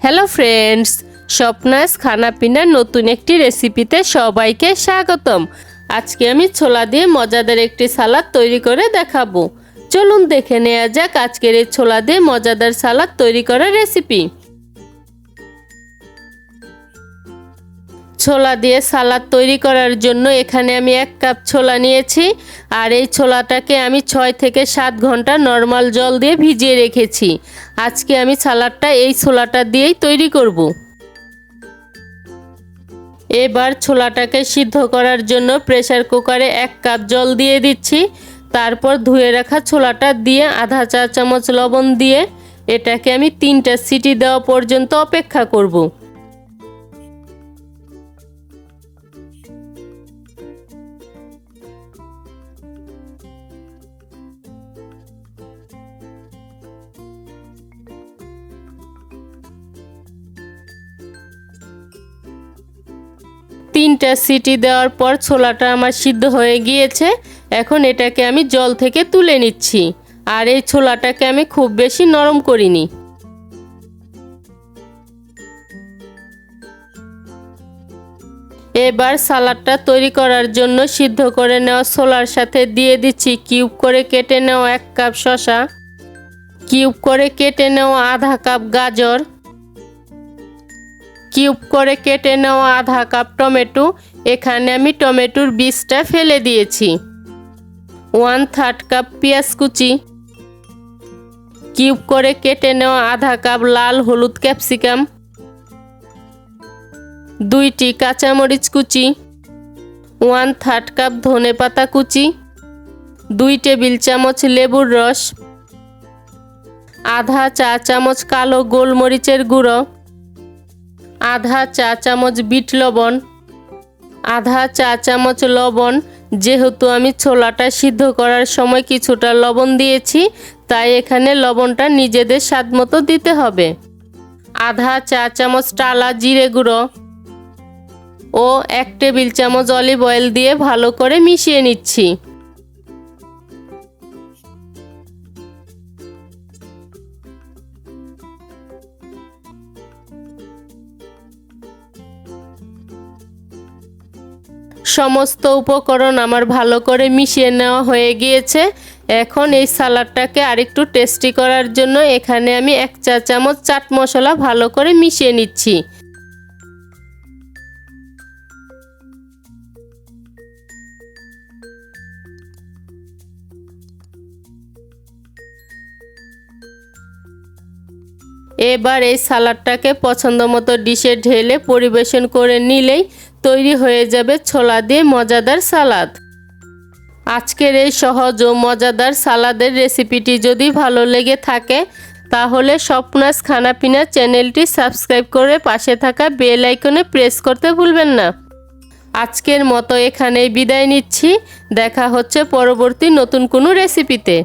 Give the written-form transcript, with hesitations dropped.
Hello friends, স্বপ্নাস খানাপিনার নতুন একটি রেসিপিতে সবাইকে স্বাগতম। আজকে আমি ছোলা দিয়ে মজাদার একটি সালাদ তৈরি করে দেখাবো। চলুন দেখে নেওয়া যাক আজকের এই ছোলা দিয়ে মজাদার সালাদ তৈরি করার রেসিপি। ছোলা দিয়ে সালাদ তৈরি করার জন্য এখানে আমি 1 কাপ ছোলা নিয়েছি, আর এই ছোলাটাকে আমি 6 থেকে 7 ঘন্টা নর্মাল জল দিয়ে ভিজিয়ে রেখেছি। আজকে আমি সালাদটা এই ছোলাটা দিয়েই তৈরি করব। এবার ছোলাটাকে সিদ্ধ করার জন্য প্রেসার কুকারে 1 কাপ জল দিয়ে দিচ্ছি। তারপর ধুয়ে রাখা ছোলাটা দিয়ে আধা চা চামচ লবণ দিয়ে এটাকে আমি 3টা সিটি দেওয়া পর্যন্ত অপেক্ষা করব। তিনটা সিটি দেওয়ার পর ছোলাটা আমার সিদ্ধ হয়ে গিয়েছে। এখন এটাকে আমি জল থেকে তুলে নিচ্ছি, আর এই ছোলাটাকে আমি খুব বেশি নরম করিনি। এবার সালাদটা তৈরি করার জন্য সিদ্ধ করে নেওয়া ছোলার সাথে দিয়ে দিচ্ছি কিউব করে কেটে নেওয়া 1 কাপ শসা, কিউব করে কেটে নেওয়া আধা কাপ গাজর, কিউব করে কেটে নেওয়া আধা কাপ টমেটো। এখানে আমি টমেটোর বীজটা ফেলে দিয়েছি। 1/3 কাপ পেঁয়াজ কুচি, কিউব করে কেটে নেওয়া আধা কাপ লাল হলুদ ক্যাপসিকাম, 2টি কাঁচামরিচ কুচি, 1/3 কাপ ধনেপাতা কুচি, 2 টেবিল চামচ লেবুর রস, আধা চা চামচ কালো গোলমরিচের গুঁড়ো, আধা চা চামচ বিট লবণ, আধা চা চামচ লবণ। যেহেতু আমি ছোলাটা সিদ্ধ করার সময় কিছুটা লবণ দিয়েছি, তাই এখানে লবণটা নিজেদের স্বাদ মতো দিতে হবে। আধা চা চামচ টালা জিরে গুঁড়ো ও 1 টেবিল চামচ অলিভ অয়েল দিয়ে ভালো করে মিশিয়ে নিচ্ছি। সমস্ত উপকরণ আমার ভালো করে মিশিয়ে নেওয়া হয়ে গিয়েছে। এখন এই সালাডটাকে আরেকটু টেস্টি করার জন্য এখানে আমি 1 চা চামচ চাট মশলা ভালো করে মিশিয়ে নিচ্ছি। এবার এই সালাডটাকে পছন্দ মতো ডিশে ঢেলে পরিবেশন করে নিলেই তৈরি হয়ে যাবে ছোলা দিয়ে মজাদার সালাদ। আজকের এই সহজ ও মজাদার সালাদের রেসিপিটি যদি ভালো লেগে থাকে তাহলে স্বপ্নাস খানাপিনা চ্যানেলটি সাবস্ক্রাইব করে পাশে থাকা বেল আইকনে প্রেস করতে ভুলবেন না। আজকের মতো এখানেই বিদায় নিচ্ছি। দেখা হচ্ছে পরবর্তী নতুন কোনো রেসিপিতে।